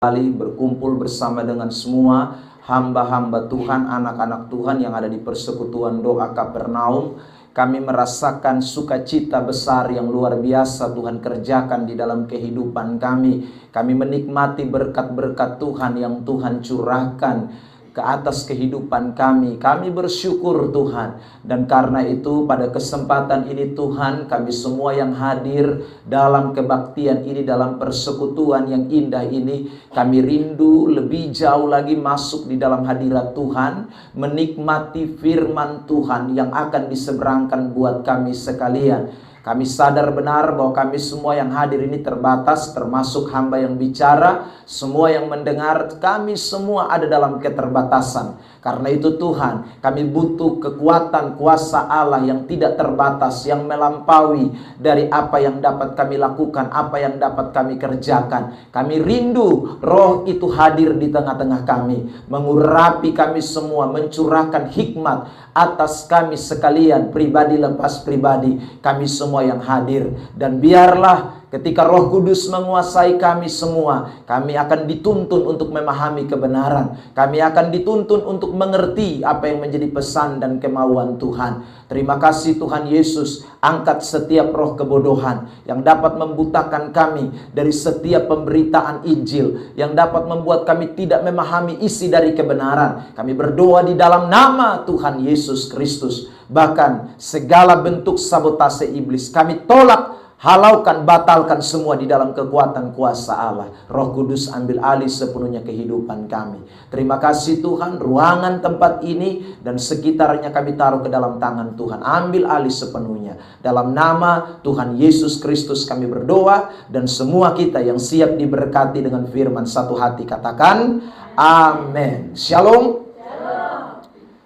kembali berkumpul bersama dengan semua hamba-hamba Tuhan, anak-anak Tuhan yang ada di persekutuan doa Kapernaum. Kami merasakan sukacita besar yang luar biasa Tuhan kerjakan di dalam kehidupan kami. Kami menikmati berkat-berkat Tuhan yang Tuhan curahkan ke atas kehidupan kami. Kami bersyukur Tuhan. Dan karena itu pada kesempatan ini Tuhan, kami semua yang hadir dalam kebaktian ini, dalam persekutuan yang indah ini, kami rindu lebih jauh lagi masuk di dalam hadirat Tuhan, menikmati firman Tuhan yang akan diseberangkan buat kami sekalian. Kami sadar benar bahwa kami semua yang hadir ini terbatas, termasuk hamba yang bicara, semua yang mendengar, kami semua ada dalam keterbatasan. Karena itu Tuhan, kami butuh kekuatan kuasa Allah yang tidak terbatas, yang melampaui dari apa yang dapat kami lakukan, apa yang dapat kami kerjakan. Kami rindu Roh itu hadir di tengah-tengah kami, mengurapi kami semua, mencurahkan hikmat atas kami sekalian, pribadi lepas pribadi, kami semua yang hadir. Dan biarlah ketika Roh Kudus menguasai kami semua, kami akan dituntun untuk memahami kebenaran. Kami akan dituntun untuk mengerti apa yang menjadi pesan dan kemauan Tuhan. Terima kasih Tuhan Yesus, angkat setiap roh kebodohan yang dapat membutakan kami dari setiap pemberitaan Injil, yang dapat membuat kami tidak memahami isi dari kebenaran. Kami berdoa di dalam nama Tuhan Yesus Kristus. Bahkan segala bentuk sabotase iblis kami tolak, halaukan, batalkan semua di dalam kekuatan kuasa Allah. Roh Kudus ambil alih sepenuhnya kehidupan kami. Terima kasih Tuhan, ruangan tempat ini dan sekitarnya kami taruh ke dalam tangan Tuhan. Ambil alih sepenuhnya. Dalam nama Tuhan Yesus Kristus kami berdoa, dan semua kita yang siap diberkati dengan firman satu hati katakan amin. Shalom.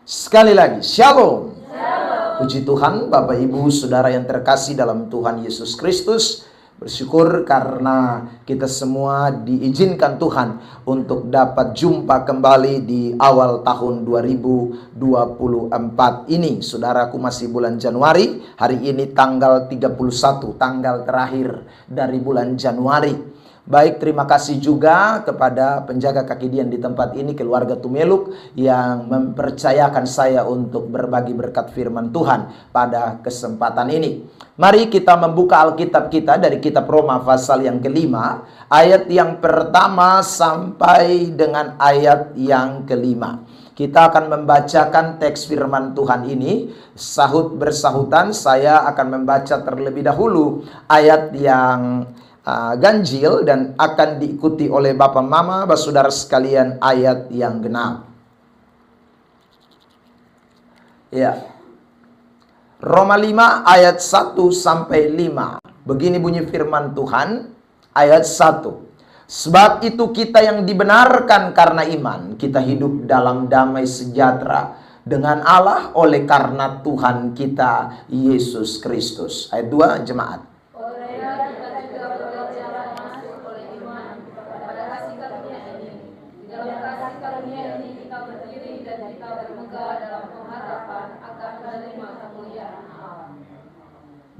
Sekali lagi, shalom. Puji Tuhan, Bapak Ibu Saudara yang terkasih dalam Tuhan Yesus Kristus. Bersyukur karena kita semua diizinkan Tuhan untuk dapat jumpa kembali di awal tahun 2024 ini. Saudaraku, masih bulan Januari. Hari ini tanggal 31, tanggal terakhir dari bulan Januari. Baik, terima kasih juga kepada penjaga kaki dian di tempat ini, keluarga Tumeluk, yang mempercayakan saya untuk berbagi berkat firman Tuhan pada kesempatan ini. Mari kita membuka Alkitab kita dari kitab Roma pasal yang kelima, ayat yang pertama sampai dengan ayat yang kelima. Kita akan membacakan teks firman Tuhan ini sahut bersahutan. Saya akan membaca terlebih dahulu ayat yang ganjil dan akan diikuti oleh Bapak Mama, Saudara sekalian, ayat yang genap. Ya. Roma 5 ayat 1 sampai 5. Begini bunyi firman Tuhan, ayat 1. Sebab itu kita yang dibenarkan karena iman, kita hidup dalam damai sejahtera dengan Allah oleh karena Tuhan kita Yesus Kristus. Ayat 2, jemaat.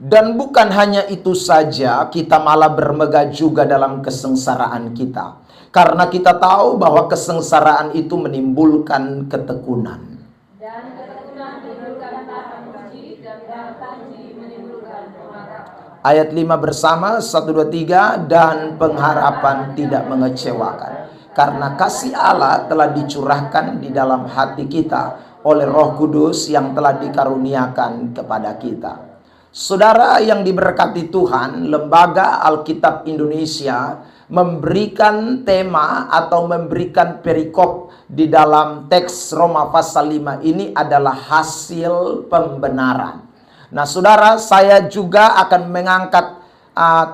Dan bukan hanya itu saja, kita malah bermegah juga dalam kesengsaraan kita. Karena kita tahu bahwa kesengsaraan itu menimbulkan ketekunan. Dan ketekunan menimbulkan tahan uji, dan tahan uji menimbulkan pengharapan. Ayat 5 bersama, 1, 2, 3. Dan pengharapan tidak mengecewakan. Karena kasih Allah telah dicurahkan di dalam hati kita oleh Roh Kudus yang telah dikaruniakan kepada kita. Saudara yang diberkati Tuhan, Lembaga Alkitab Indonesia memberikan tema atau memberikan perikop di dalam teks Roma pasal 5 ini adalah hasil pembenaran. Nah, saudara, saya juga akan mengangkat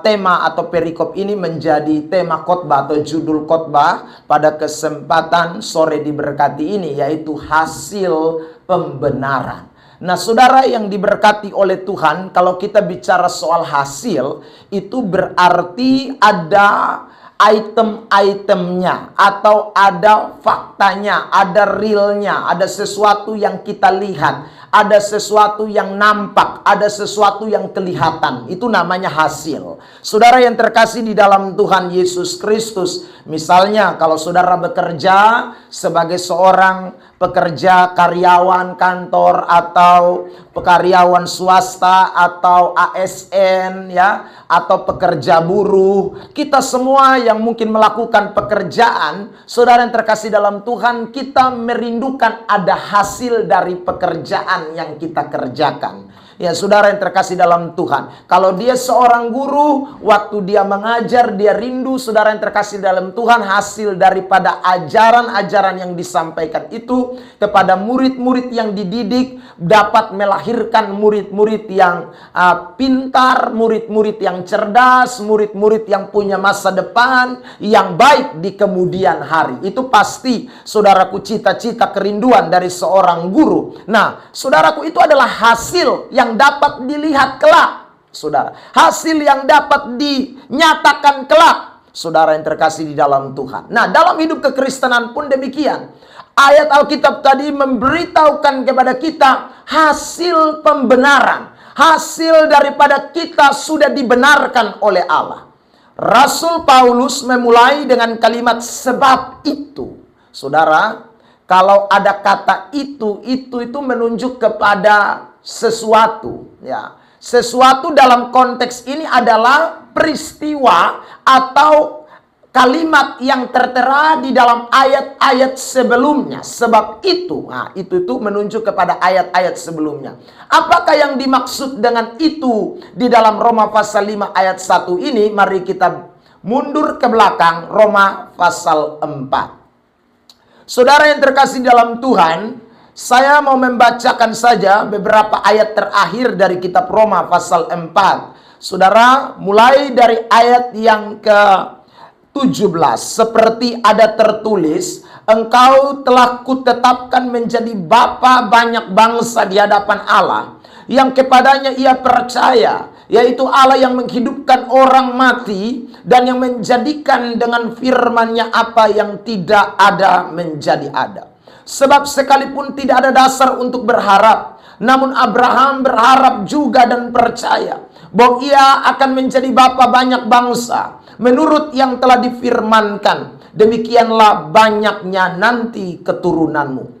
tema atau perikop ini menjadi tema khotbah atau judul khotbah pada kesempatan sore diberkati ini, yaitu hasil pembenaran. Nah, saudara yang diberkati oleh Tuhan, kalau kita bicara soal hasil, itu berarti ada item-itemnya, atau ada faktanya, ada realnya, ada sesuatu yang kita lihat, Ada sesuatu yang nampak, ada sesuatu yang kelihatan. Itu namanya hasil. Saudara yang terkasih di dalam Tuhan Yesus Kristus, misalnya kalau saudara bekerja sebagai seorang pekerja karyawan kantor atau karyawan swasta atau ASN ya, atau pekerja buruh, kita semua yang mungkin melakukan pekerjaan, saudara yang terkasih dalam Tuhan, kita merindukan ada hasil dari pekerjaan yang kita kerjakan. Ya, saudara yang terkasih dalam Tuhan, kalau dia seorang guru, waktu dia mengajar, dia rindu, saudara yang terkasih dalam Tuhan, hasil daripada ajaran-ajaran yang disampaikan itu kepada murid-murid yang dididik, dapat melahirkan murid-murid yang pintar, murid-murid yang cerdas, murid-murid yang punya masa depan yang baik di kemudian hari. Itu pasti, saudaraku, cita-cita kerinduan dari seorang guru. Nah, saudaraku, itu adalah hasil yang dapat dilihat kelak, saudara. Hasil yang dapat dinyatakan kelak, saudara yang terkasih di dalam Tuhan. Nah, dalam hidup kekristenan pun demikian. Ayat Alkitab tadi memberitahukan kepada kita hasil pembenaran, hasil daripada kita sudah dibenarkan oleh Allah. Rasul Paulus memulai dengan kalimat sebab itu. Saudara, kalau ada kata itu menunjuk kepada sesuatu, ya. Sesuatu dalam konteks ini adalah peristiwa atau kalimat yang tertera di dalam ayat-ayat sebelumnya. Sebab itu, nah, itu menunjuk kepada ayat-ayat sebelumnya. Apakah yang dimaksud dengan itu di dalam Roma pasal 5 ayat 1 ini? Mari kita mundur ke belakang, Roma pasal 4. Saudara yang terkasih dalam Tuhan, saya mau membacakan saja beberapa ayat terakhir dari kitab Roma pasal 4. Saudara, mulai dari ayat yang ke-17. Seperti ada tertulis, engkau telah kutetapkan menjadi bapa banyak bangsa di hadapan Allah, yang kepadanya ia percaya, yaitu Allah yang menghidupkan orang mati dan yang menjadikan dengan firman-Nya apa yang tidak ada menjadi ada. Sebab sekalipun tidak ada dasar untuk berharap, namun Abraham berharap juga dan percaya bahwa ia akan menjadi bapa banyak bangsa menurut yang telah difirmankan, demikianlah banyaknya nanti keturunanmu.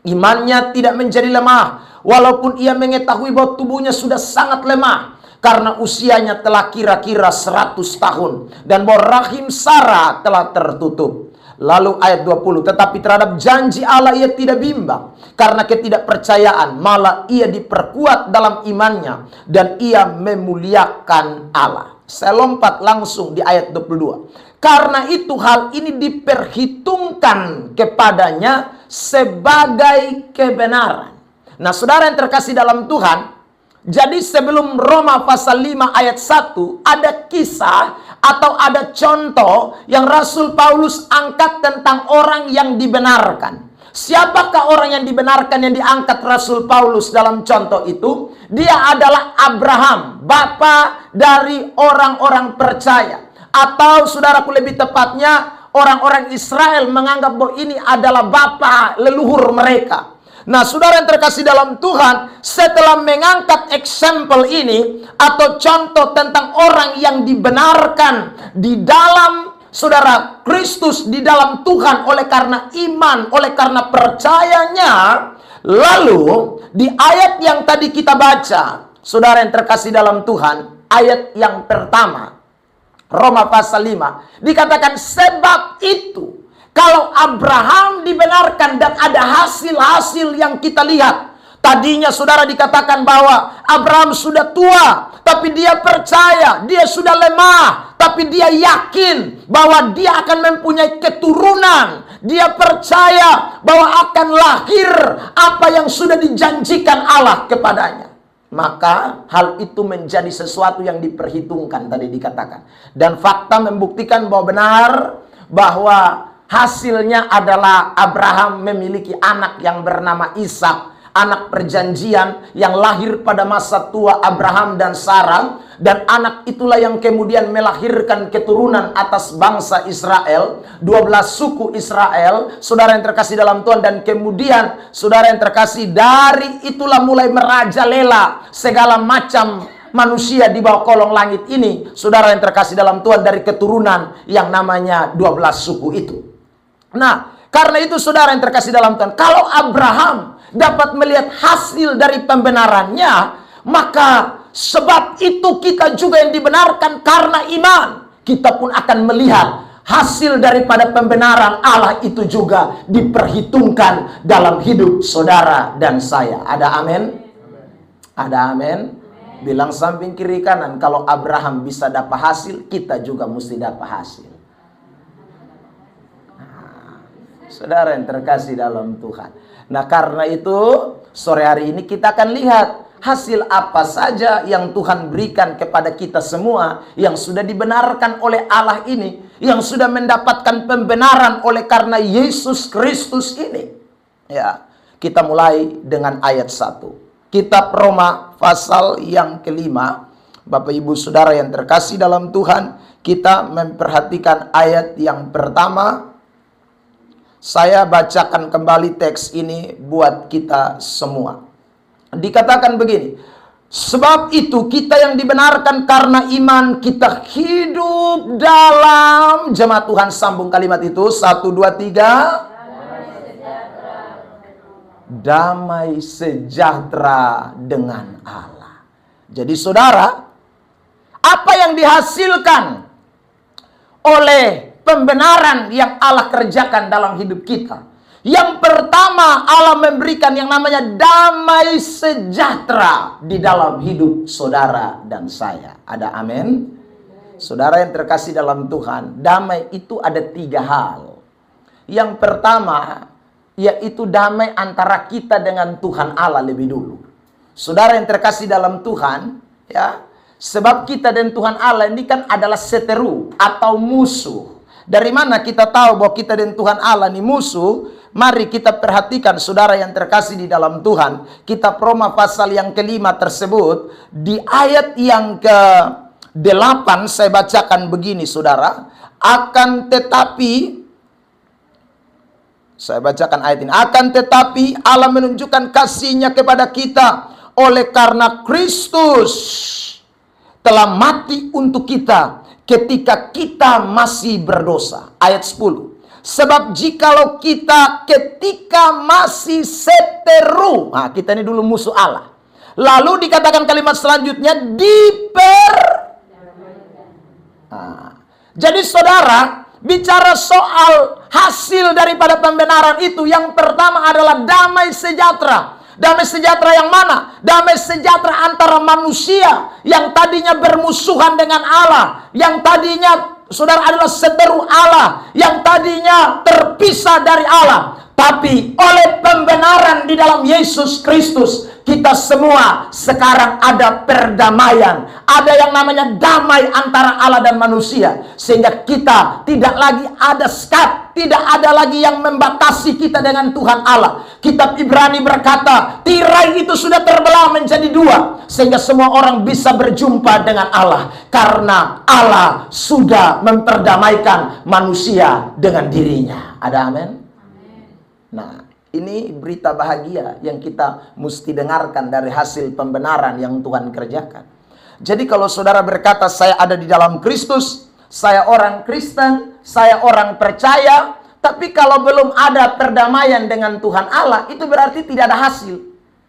Imannya tidak menjadi lemah, walaupun ia mengetahui bahwa tubuhnya sudah sangat lemah, karena usianya telah kira-kira 100 tahun, dan bahwa rahim Sarah telah tertutup. Lalu ayat 20, tetapi terhadap janji Allah ia tidak bimbang, karena ketidakpercayaan, malah ia diperkuat dalam imannya, dan ia memuliakan Allah. Saya lompat langsung di ayat 22. Karena itu hal ini diperhitungkan kepadanya sebagai kebenaran. Nah, saudara yang terkasih dalam Tuhan, jadi sebelum Roma pasal 5 ayat 1, ada kisah atau ada contoh yang Rasul Paulus angkat tentang orang yang dibenarkan. Siapakah orang yang dibenarkan yang diangkat Rasul Paulus dalam contoh itu? Dia adalah Abraham, bapa dari orang-orang percaya. Atau saudaraku lebih tepatnya, orang-orang Israel menganggap bahwa ini adalah bapa leluhur mereka. Nah, saudara yang terkasih dalam Tuhan, setelah mengangkat example ini atau contoh tentang orang yang dibenarkan di dalam saudara Kristus, di dalam Tuhan oleh karena iman, oleh karena percayanya, lalu di ayat yang tadi kita baca, saudara yang terkasih dalam Tuhan, ayat yang pertama, Roma pasal 5, dikatakan sebab itu, kalau Abraham dibenarkan dan ada hasil-hasil yang kita lihat. Tadinya saudara dikatakan bahwa Abraham sudah tua, tapi dia percaya, dia sudah lemah, tapi dia yakin bahwa dia akan mempunyai keturunan. Dia percaya bahwa akan lahir apa yang sudah dijanjikan Allah kepadanya. Maka hal itu menjadi sesuatu yang diperhitungkan tadi dikatakan. Dan fakta membuktikan bahwa benar bahwa hasilnya adalah Abraham memiliki anak yang bernama Ishak. anak perjanjian yang lahir pada masa tua Abraham dan Sarah, dan anak itulah yang kemudian melahirkan keturunan atas bangsa Israel, 12 suku Israel, saudara yang terkasih dalam Tuhan. Dan kemudian saudara yang terkasih, dari itulah mulai merajalela segala macam manusia di bawah kolong langit ini, saudara yang terkasih dalam Tuhan, dari keturunan yang namanya 12 suku itu. Nah, karena itu saudara yang terkasih dalam Tuhan, kalau Abraham dapat melihat hasil dari pembenarannya, maka sebab itu kita juga yang dibenarkan karena iman, kita pun akan melihat hasil daripada pembenaran Allah itu juga diperhitungkan dalam hidup saudara dan saya. Ada amin? Ada amin? Bilang samping kiri kanan, kalau Abraham bisa dapat hasil, kita juga mesti dapat hasil. Saudara yang terkasih dalam Tuhan. Nah, karena itu sore hari ini kita akan lihat hasil apa saja yang Tuhan berikan kepada kita semua yang sudah dibenarkan oleh Allah ini, yang sudah mendapatkan pembenaran oleh karena Yesus Kristus ini. Ya, kita mulai dengan ayat 1. Kitab Roma pasal yang kelima. Bapak Ibu Saudara yang terkasih dalam Tuhan, kita memperhatikan ayat yang pertama. Saya bacakan kembali teks ini buat kita semua. Dikatakan begini, sebab itu kita yang dibenarkan karena iman, kita hidup dalam, jemaat Tuhan sambung kalimat itu, 1, 2, 3. Damai sejahtera dengan Allah. Jadi saudara, apa yang dihasilkan oleh pembenaran yang Allah kerjakan dalam hidup kita? Yang pertama, Allah memberikan yang namanya damai sejahtera di dalam hidup saudara dan saya. Ada amin? Saudara yang terkasih dalam Tuhan, damai itu ada 3 hal. Yang pertama, yaitu damai antara kita dengan Tuhan Allah lebih dulu. Saudara yang terkasih dalam Tuhan, ya, sebab kita dan Tuhan Allah ini kan adalah seteru atau musuh. Dari mana kita tahu bahwa kita dan Tuhan Allah ini musuh? Mari kita perhatikan saudara yang terkasih di dalam Tuhan. Kitab Roma pasal yang kelima tersebut, di ayat yang ke-8 saya bacakan begini saudara. Akan tetapi, saya bacakan ayat ini. Akan tetapi Allah menunjukkan kasih-Nya kepada kita oleh karena Kristus telah mati untuk kita ketika kita masih berdosa. Ayat 10. Sebab jikalau kita ketika masih seteru, nah kita ini dulu musuh Allah. Lalu dikatakan kalimat selanjutnya jadi saudara, bicara soal hasil daripada pembenaran itu, yang pertama adalah damai sejahtera. Damai sejahtera yang mana? Damai sejahtera antara manusia yang tadinya bermusuhan dengan Allah, yang tadinya saudara adalah seteru Allah, yang tadinya terpisah dari Allah. Tapi oleh pembenaran di dalam Yesus Kristus, kita semua sekarang ada perdamaian. Ada yang namanya damai antara Allah dan manusia. Sehingga kita tidak lagi ada sekat, tidak ada lagi yang membatasi kita dengan Tuhan Allah. Kitab Ibrani berkata, tirai itu sudah terbelah menjadi 2. Sehingga semua orang bisa berjumpa dengan Allah. Karena Allah sudah memperdamaikan manusia dengan dirinya. Ada amin? Nah, ini berita bahagia yang kita mesti dengarkan dari hasil pembenaran yang Tuhan kerjakan. Jadi kalau saudara berkata, saya ada di dalam Kristus, saya orang Kristen, saya orang percaya, tapi kalau belum ada perdamaian dengan Tuhan Allah, itu berarti tidak ada hasil.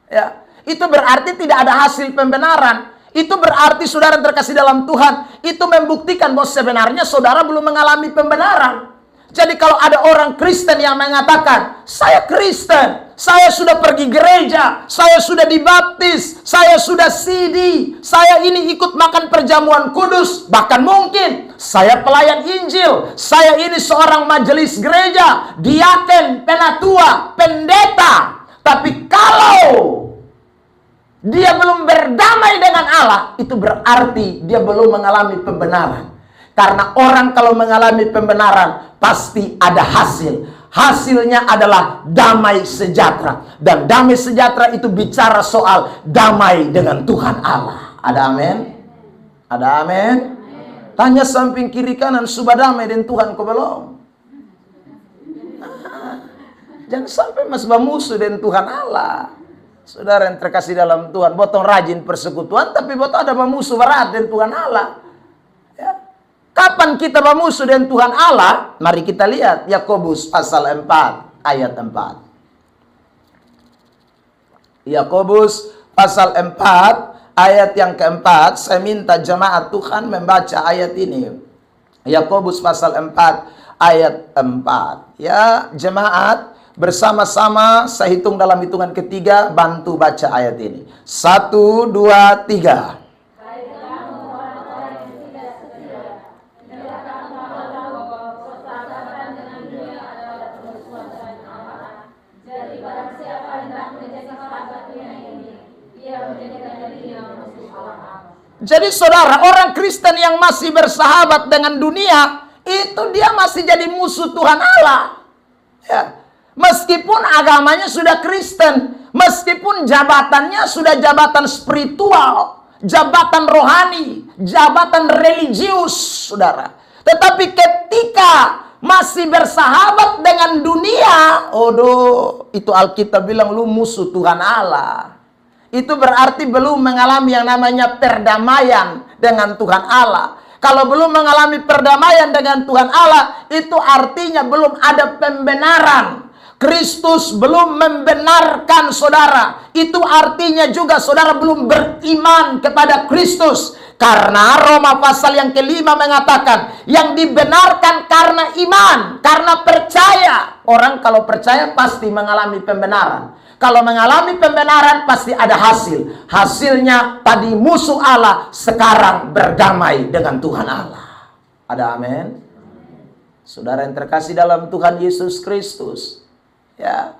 Ya, itu berarti tidak ada hasil pembenaran. Itu berarti saudara terkasih dalam Tuhan, itu membuktikan bahwa sebenarnya saudara belum mengalami pembenaran. Jadi kalau ada orang Kristen yang mengatakan, saya Kristen, saya sudah pergi gereja, saya sudah dibaptis, saya sudah CD, saya ini ikut makan perjamuan kudus, bahkan mungkin saya pelayan Injil, saya ini seorang majelis gereja, diaken, penatua, pendeta. Tapi kalau dia belum berdamai dengan Allah, itu berarti dia belum mengalami pembenaran. Karena orang kalau mengalami pembenaran, pasti ada hasil. hasilnya adalah damai sejahtera. Dan damai sejahtera itu bicara soal damai dengan Tuhan Allah. Ada amin? Ada amin? Tanya samping kiri kanan, sudah damai dengan Tuhan kau belum? Jangan sampai mas bermusuh dengan Tuhan Allah. Saudara yang terkasih dalam Tuhan, botong rajin persekutuan, tapi botong ada bermusuh berat dengan Tuhan Allah. Ya. Kapan kita bermusuh dengan Tuhan Allah? Mari kita lihat Yakobus pasal 4 ayat 4. Yakobus pasal 4 ayat yang keempat. Saya minta jemaat Tuhan membaca ayat ini. Yakobus pasal 4 ayat 4. Ya, jemaat bersama-sama saya hitung dalam hitungan ketiga, bantu baca ayat ini. 1, 2, 3. Jadi saudara, orang Kristen yang masih bersahabat dengan dunia, itu dia masih jadi musuh Tuhan Allah. Ya. Meskipun agamanya sudah Kristen, meskipun jabatannya sudah jabatan spiritual, jabatan rohani, jabatan religius, saudara. Tetapi ketika masih bersahabat dengan dunia, itu Alkitab bilang lu musuh Tuhan Allah. Itu berarti belum mengalami yang namanya perdamaian dengan Tuhan Allah. Kalau belum mengalami perdamaian dengan Tuhan Allah, itu artinya belum ada pembenaran. Kristus belum membenarkan saudara. Itu artinya juga saudara belum beriman kepada Kristus. Karena Roma pasal yang kelima mengatakan, yang dibenarkan karena iman, karena percaya. Orang kalau percaya pasti mengalami pembenaran. Kalau mengalami pembenaran pasti ada hasil. Hasilnya tadi musuh Allah, sekarang berdamai dengan Tuhan Allah. Ada amin? Saudara yang terkasih dalam Tuhan Yesus Kristus, ya,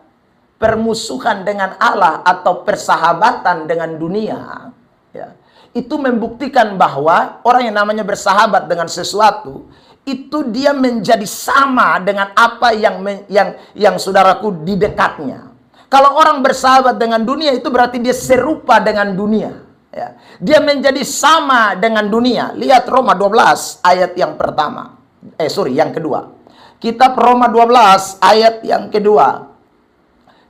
permusuhan dengan Allah atau persahabatan dengan dunia, ya, itu membuktikan bahwa orang yang namanya bersahabat dengan sesuatu, itu dia menjadi sama dengan apa yang saudaraku di dekatnya. Kalau orang bersahabat dengan dunia, itu berarti dia serupa dengan dunia. Ya. Dia menjadi sama dengan dunia. Lihat Roma 12 ayat yang pertama. Yang kedua. Kitab Roma 12 ayat yang kedua.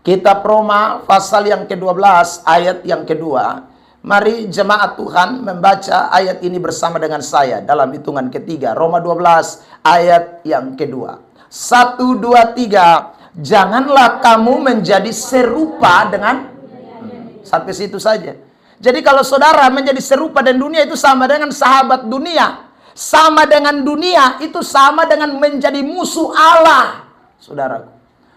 Kitab Roma pasal yang ke-12 ayat yang kedua. Mari jemaat Tuhan membaca ayat ini bersama dengan saya dalam hitungan ketiga. Roma 12 ayat yang kedua. 1, 2, 3. Janganlah kamu menjadi serupa dengan sampai situ saja. Jadi kalau saudara menjadi serupa dengan dunia, itu sama dengan sahabat dunia. Sama dengan dunia itu sama dengan menjadi musuh Allah. Saudara,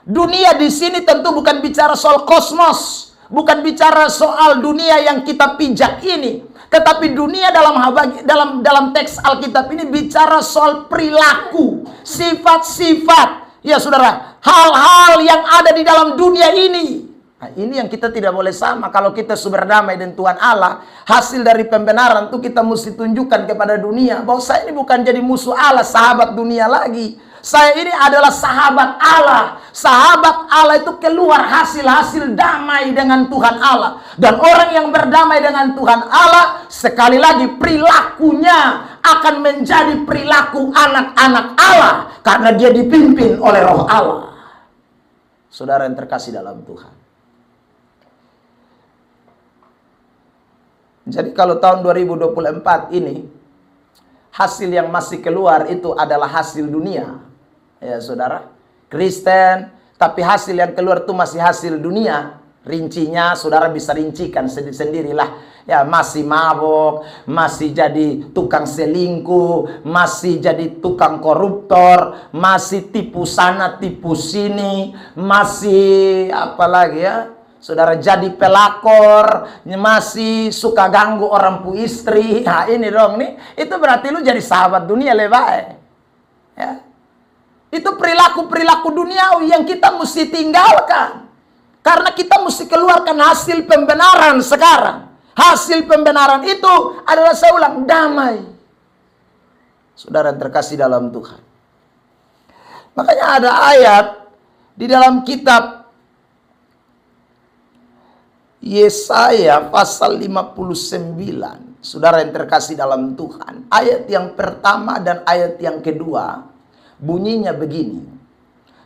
dunia di sini tentu bukan bicara soal kosmos, bukan bicara soal dunia yang kita pijak ini. Tetapi dunia dalam teks Alkitab ini bicara soal perilaku, sifat-sifat. Ya saudara, hal-hal yang ada di dalam dunia ini. Nah, ini yang kita tidak boleh sama. Kalau kita sudah berdamai dengan Tuhan Allah, hasil dari pembenaran itu kita mesti tunjukkan kepada dunia bahwa saya ini bukan jadi musuh Allah, sahabat dunia lagi. Saya ini adalah sahabat Allah. Sahabat Allah itu keluar hasil-hasil damai dengan Tuhan Allah. Dan orang yang berdamai dengan Tuhan Allah, sekali lagi perilakunya akan menjadi perilaku anak-anak Allah. Karena dia dipimpin oleh roh Allah. Saudara yang terkasih dalam Tuhan. Jadi kalau tahun 2024 ini, hasil yang masih keluar itu adalah hasil dunia. Ya saudara, Kristen, tapi hasil yang keluar itu masih hasil dunia. Rincinya saudara bisa rincikan sendirilah. Ya, masih mabok, masih jadi tukang selingkuh, masih jadi tukang koruptor, masih tipu sana, tipu sini, masih apa lagi ya? Saudara jadi pelakor, masih suka ganggu orang pu istri. Nah, ini dong nih, itu berarti lu jadi sahabat dunia lebay. Ya. Itu perilaku-perilaku duniawi yang kita mesti tinggalkan. Karena kita mesti keluarkan hasil pembenaran sekarang. Hasil pembenaran itu adalah, saya ulang, damai. Saudara yang terkasih dalam Tuhan. Makanya ada ayat Di dalam kitab Yesaya pasal 59, saudara yang terkasih dalam Tuhan, ayat yang pertama dan ayat yang kedua bunyinya begini.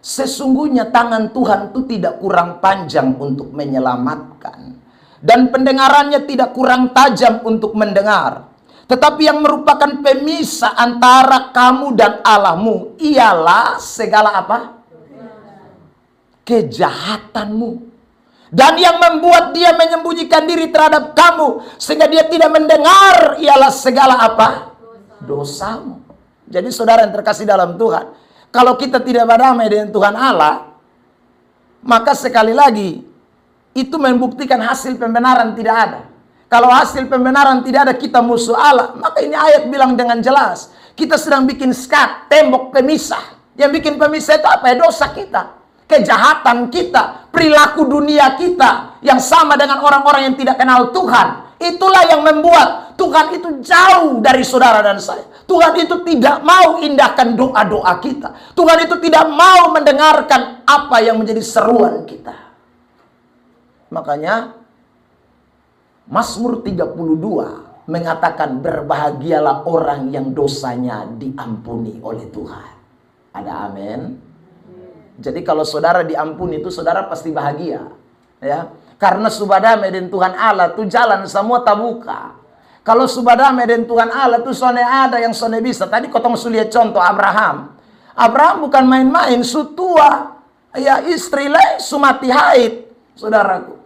Sesungguhnya tangan Tuhan itu tidak kurang panjang untuk menyelamatkan, dan pendengarannya tidak kurang tajam untuk mendengar. Tetapi yang merupakan pemisah antara kamu dan Allahmu ialah segala apa? Kejahatanmu. Dan yang membuat dia menyembunyikan diri terhadap kamu sehingga dia tidak mendengar ialah segala apa? Dosamu. Jadi saudara yang terkasih dalam Tuhan, kalau kita tidak berdamai dengan Tuhan Allah, maka sekali lagi itu membuktikan hasil pembenaran tidak ada. Kalau hasil pembenaran tidak ada, kita musuh Allah. Maka ini ayat bilang dengan jelas, kita sedang bikin sekat, tembok pemisah. Yang bikin pemisah itu apa? Dosa kita, kejahatan kita, perilaku dunia kita yang sama dengan orang-orang yang tidak kenal Tuhan. Itulah yang membuat Tuhan itu jauh dari saudara dan saya. Tuhan itu tidak mau indahkan doa-doa kita. Tuhan itu tidak mau mendengarkan apa yang menjadi seruan kita. Makanya Mazmur 32 mengatakan berbahagialah orang yang dosanya diampuni oleh Tuhan. Ada amin? Jadi kalau saudara diampuni itu saudara pasti bahagia, ya. Karena subadame dengan Tuhan Allah itu jalan semua tabuka. Kalau subadame dengan Tuhan Allah itu sone ada yang sone bisa. Tadi kotong sulihat contoh Abraham. Abraham bukan main-main, sutua, ya istri le sumati haid, saudaraku.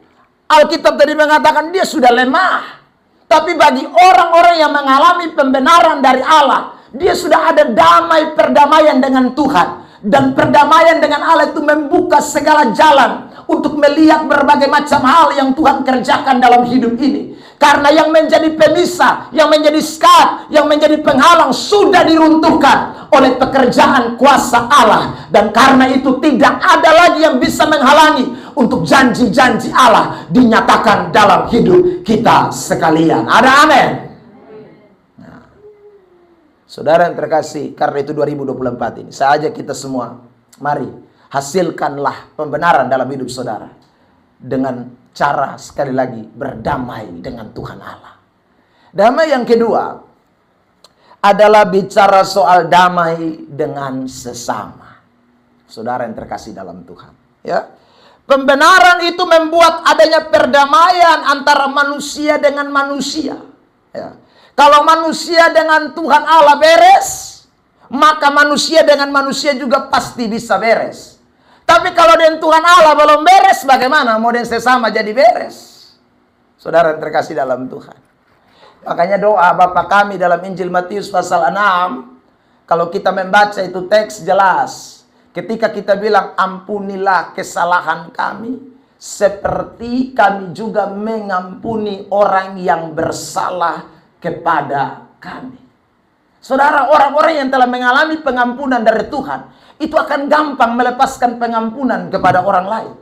Alkitab tadi mengatakan dia sudah lemah. Tapi bagi orang-orang yang mengalami pembenaran dari Allah, dia sudah ada damai perdamaian dengan Tuhan. Dan perdamaian dengan Allah itu membuka segala jalan untuk melihat berbagai macam hal yang Tuhan kerjakan dalam hidup ini. Karena yang menjadi pemisah, yang menjadi sekat, yang menjadi penghalang sudah diruntuhkan oleh pekerjaan kuasa Allah. Dan karena itu tidak ada lagi yang bisa menghalangi untuk janji-janji Allah dinyatakan dalam hidup kita sekalian. Ada amin? Nah, saudara yang terkasih, karena itu 2024 ini saya ajak kita semua, mari hasilkanlah pembenaran dalam hidup saudara dengan cara sekali lagi berdamai dengan Tuhan Allah. Damai yang kedua adalah bicara soal damai dengan sesama. Saudara yang terkasih dalam Tuhan, ya. Pembenaran itu membuat adanya perdamaian antara manusia dengan manusia, ya. Kalau manusia dengan Tuhan Allah beres, maka manusia dengan manusia juga pasti bisa beres. Tapi kalau dengan Tuhan Allah belum beres, bagaimana mau dengan sesama jadi beres? Saudara yang terkasih dalam Tuhan. Makanya doa Bapa kami dalam Injil Matius pasal 6, kalau kita membaca itu teks jelas. Ketika kita bilang ampunilah kesalahan kami, seperti kami juga mengampuni orang yang bersalah kepada kami. Saudara, orang-orang yang telah mengalami pengampunan dari Tuhan, itu akan gampang melepaskan pengampunan kepada orang lain.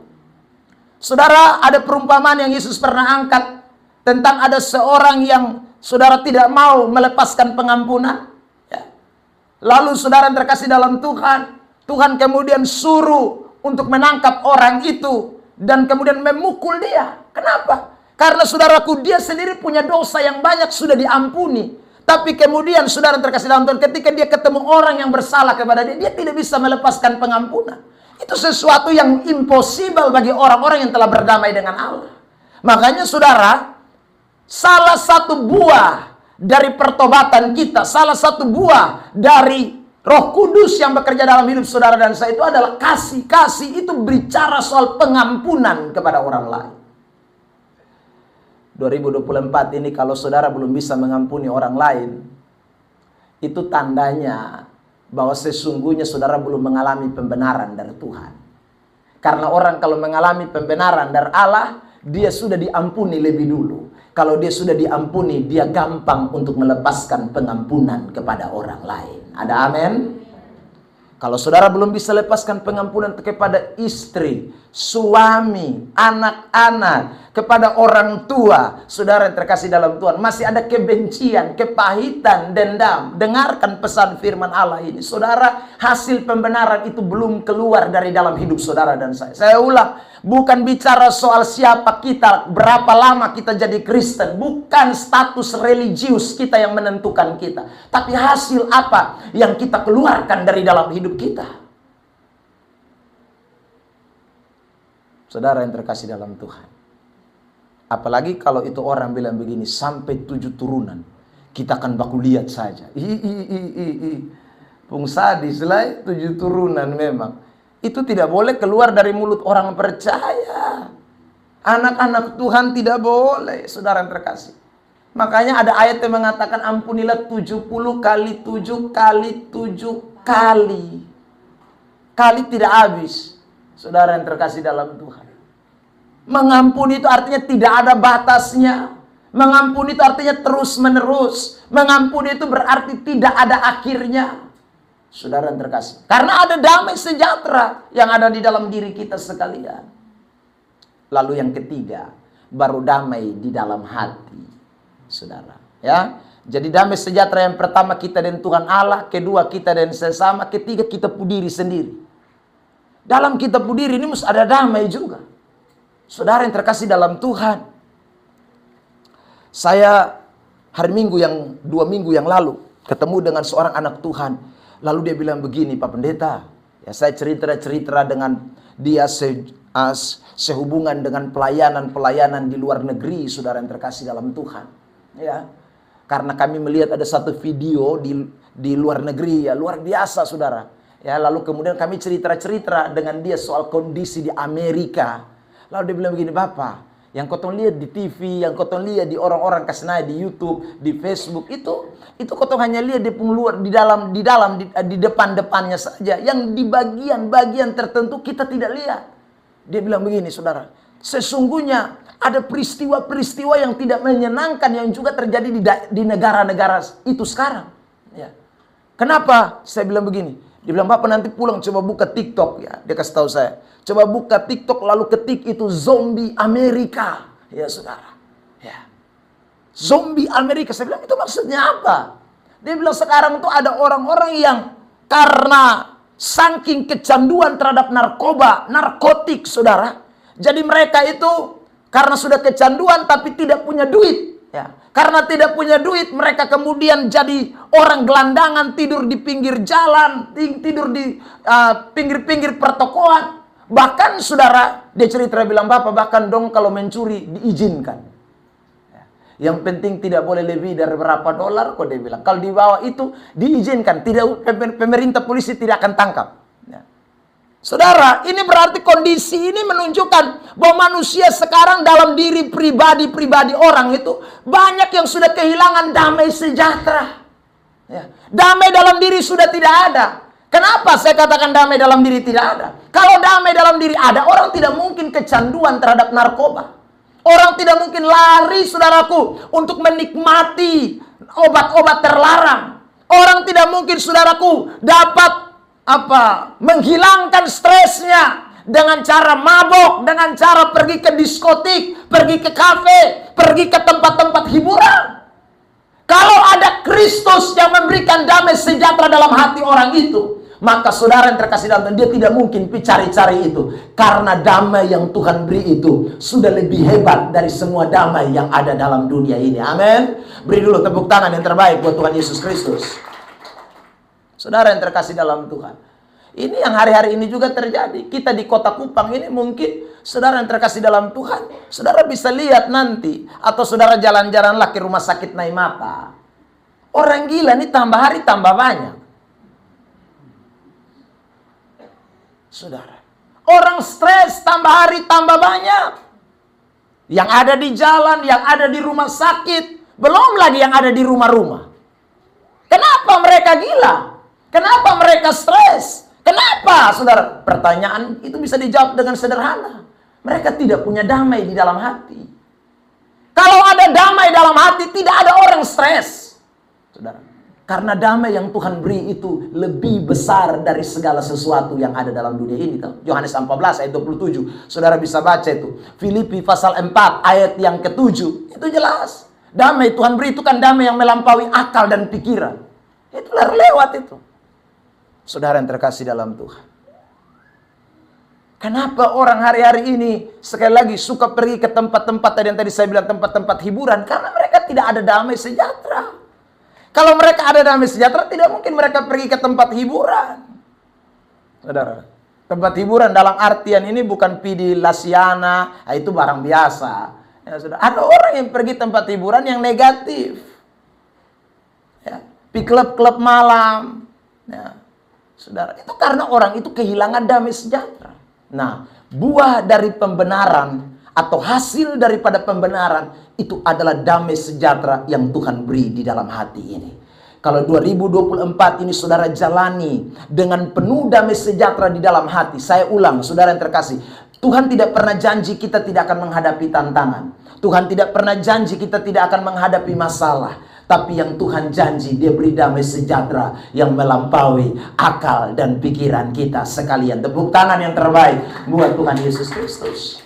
Saudara, ada perumpamaan yang Yesus pernah angkat tentang ada seorang yang saudara tidak mau melepaskan pengampunan. Ya. Lalu saudara yang terkasih dalam Tuhan, Tuhan kemudian suruh untuk menangkap orang itu dan kemudian memukul dia. Kenapa? Karena saudaraku, dia sendiri punya dosa yang banyak sudah diampuni. Tapi kemudian saudara terkasih dalam Tuhan, ketika dia ketemu orang yang bersalah kepada dia, dia tidak bisa melepaskan pengampunan. Itu sesuatu yang impossible bagi orang-orang yang telah berdamai dengan Allah. Makanya saudara, salah satu buah dari pertobatan kita, salah satu buah dari Roh Kudus yang bekerja dalam hidup saudara dan saya itu adalah kasih. Kasih itu bicara soal pengampunan kepada orang lain. 2024 ini kalau saudara belum bisa mengampuni orang lain, itu tandanya bahwa sesungguhnya saudara belum mengalami pembenaran dari Tuhan. Karena orang kalau mengalami pembenaran dari Allah, dia sudah diampuni lebih dulu. Kalau dia sudah diampuni, dia gampang untuk melepaskan pengampunan kepada orang lain. Ada amin? Kalau saudara belum bisa lepaskan pengampunan kepada istri, suami, anak-anak, kepada orang tua, saudara yang terkasih dalam Tuhan, masih ada kebencian, kepahitan, dendam. Dengarkan pesan firman Allah ini. Saudara, hasil pembenaran itu belum keluar dari dalam hidup saudara dan saya. Saya ulang, bukan bicara soal siapa kita, berapa lama kita jadi Kristen. Bukan status religius kita yang menentukan kita. Tapi hasil apa yang kita keluarkan dari dalam hidup kita. Saudara yang terkasih dalam Tuhan. Apalagi kalau itu orang bilang begini, sampai 7 turunan. Kita akan baku lihat saja. Pung sadis lah, 7 turunan memang. Itu tidak boleh keluar dari mulut orang percaya. Anak-anak Tuhan tidak boleh, saudara yang terkasih. Makanya ada ayat yang mengatakan ampunilah 70 kali 7 kali 7 kali. Kali tidak habis. Saudara yang terkasih dalam Tuhan. Mengampuni itu artinya tidak ada batasnya. Mengampuni itu artinya terus menerus. Mengampuni itu berarti tidak ada akhirnya. Saudara yang terkasih. Karena ada damai sejahtera yang ada di dalam diri kita sekalian. Lalu yang ketiga, baru damai di dalam hati. Saudara, ya. Jadi damai sejahtera yang pertama kita dengan Tuhan Allah, kedua kita dengan sesama, ketiga kita pudiri sendiri. Dalam kita pudiri ini mesti ada damai juga. Saudara yang terkasih dalam Tuhan. Saya hari Minggu yang 2 minggu yang lalu ketemu dengan seorang anak Tuhan. Lalu dia bilang begini, Pak Pendeta, ya saya cerita dengan dia sehubungan dengan pelayanan di luar negeri, saudara yang terkasih dalam Tuhan. Ya, karena kami melihat ada satu video di luar negeri, ya luar biasa, saudara. Ya, lalu kemudian kami cerita dengan dia soal kondisi di Amerika. Lalu dia bilang begini, Bapak, yang kau lihat di TV, yang kau lihat di orang-orang kasnai di YouTube, di Facebook itu kau hanya lihat di luar, di depan-depannya saja. Yang di bagian-bagian tertentu kita tidak lihat. Dia bilang begini, saudara, sesungguhnya ada peristiwa-peristiwa yang tidak menyenangkan yang juga terjadi di negara-negara itu sekarang. Ya. Kenapa? Saya bilang begini. Dia bilang, Bapak nanti pulang coba buka TikTok, ya. Dia kasih tahu saya. Coba buka TikTok lalu ketik itu zombie Amerika. Ya, saudara. Ya. Zombie Amerika. Saya bilang, itu maksudnya apa? Dia bilang sekarang itu ada orang-orang yang karena saking kecanduan terhadap narkotik, saudara. Jadi mereka itu karena sudah kecanduan tapi tidak punya duit. Ya. Karena tidak punya duit, mereka kemudian jadi orang gelandangan, tidur di pinggir jalan, tidur di pinggir-pinggir pertokoan. Bahkan saudara, dia cerita bilang, Bapak bahkan dong kalau mencuri diizinkan. Ya. Yang penting tidak boleh lebih dari berapa dolar, kok dia bilang. Kalau di bawah itu diizinkan, tidak, pemerintah polisi tidak akan tangkap. Ya. Saudara, ini berarti kondisi ini menunjukkan bahwa manusia sekarang dalam diri pribadi orang itu banyak yang sudah kehilangan damai sejahtera. Ya. Damai dalam diri sudah tidak ada. Kenapa saya katakan damai dalam diri tidak ada? Kalau damai dalam diri ada, orang tidak mungkin kecanduan terhadap narkoba. Orang tidak mungkin lari, saudaraku, untuk menikmati obat-obat terlarang. Orang tidak mungkin, saudaraku, dapat menghilangkan stresnya dengan cara mabok, dengan cara pergi ke diskotik, pergi ke kafe, pergi ke tempat-tempat hiburan. Kalau ada Kristus yang memberikan damai sejahtera dalam hati orang itu, maka saudara yang terkasih dalam Tuhan, dia tidak mungkin cari-cari itu. Karena damai yang Tuhan beri itu sudah lebih hebat dari semua damai yang ada dalam dunia ini. Amin. Beri dulu tepuk tangan yang terbaik buat Tuhan Yesus Kristus. Saudara yang terkasih dalam Tuhan, ini yang hari-hari ini juga terjadi. Kita di kota Kupang ini mungkin, saudara yang terkasih dalam Tuhan, saudara bisa lihat nanti, atau saudara jalan-jalanlah ke rumah sakit Naimata. Orang gila ini tambah hari tambah banyak. Saudara, orang stres tambah hari tambah banyak. Yang ada di jalan, yang ada di rumah sakit, belum lagi yang ada di rumah-rumah. Kenapa mereka gila? Kenapa mereka stres? Kenapa, saudara? Pertanyaan itu bisa dijawab dengan sederhana. Mereka tidak punya damai di dalam hati. Kalau ada damai dalam hati, tidak ada orang stres. Saudara, Karena damai yang Tuhan beri itu lebih besar dari segala sesuatu yang ada dalam dunia ini. Yohanes 14 ayat 27. Saudara bisa baca itu. Filipi pasal 4 ayat yang ke-7. Itu jelas. Damai Tuhan beri itu kan damai yang melampaui akal dan pikiran. Itulah lewat itu. Saudara yang terkasih dalam Tuhan. Kenapa orang hari-hari ini sekali lagi suka pergi ke tempat-tempat yang tadi saya bilang tempat-tempat hiburan? Karena mereka tidak ada damai sejahtera. Kalau mereka ada damai sejahtera, tidak mungkin mereka pergi ke tempat hiburan. Saudara, tempat hiburan dalam artian ini bukan PD Lasiana, itu barang biasa. Ya, saudara. Ada orang yang pergi tempat hiburan yang negatif. Ya, di klub-klub malam. Ya, saudara, itu karena orang itu kehilangan damai sejahtera. Nah, buah dari pembenaran atau hasil daripada pembenaran itu adalah damai sejahtera yang Tuhan beri di dalam hati ini. Kalau 2024 ini saudara jalani dengan penuh damai sejahtera di dalam hati. Saya ulang, saudara yang terkasih, Tuhan tidak pernah janji kita tidak akan menghadapi tantangan. Tuhan tidak pernah janji kita tidak akan menghadapi masalah. Tapi yang Tuhan janji, Dia beri damai sejahtera yang melampaui akal dan pikiran kita sekalian. Tepuk tangan yang terbaik buat Tuhan Yesus Kristus.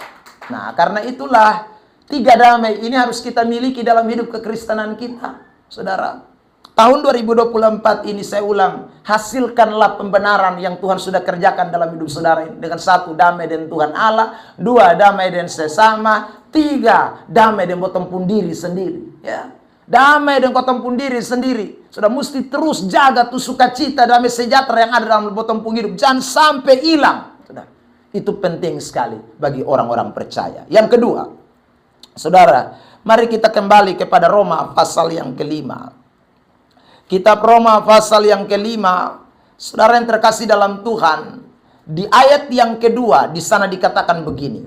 Nah, karena itulah 3 damai ini harus kita miliki dalam hidup kekristenan kita. Saudara, tahun 2024 ini saya ulang, hasilkanlah pembenaran yang Tuhan sudah kerjakan dalam hidup saudara ini. Dengan 1, damai dengan Tuhan Allah. 2, damai dengan sesama. 3, damai dengan potong diri sendiri. Ya. Damai dengan potong diri sendiri. Sudah mesti terus jaga tuh sukacita, damai sejahtera yang ada dalam potong hidup. Jangan sampai hilang. Itu penting sekali bagi orang-orang percaya. Yang kedua, saudara, mari kita kembali kepada Roma pasal yang ke-5. Kitab Roma pasal yang ke-5, saudara yang terkasih dalam Tuhan, di ayat yang kedua, di sana dikatakan begini.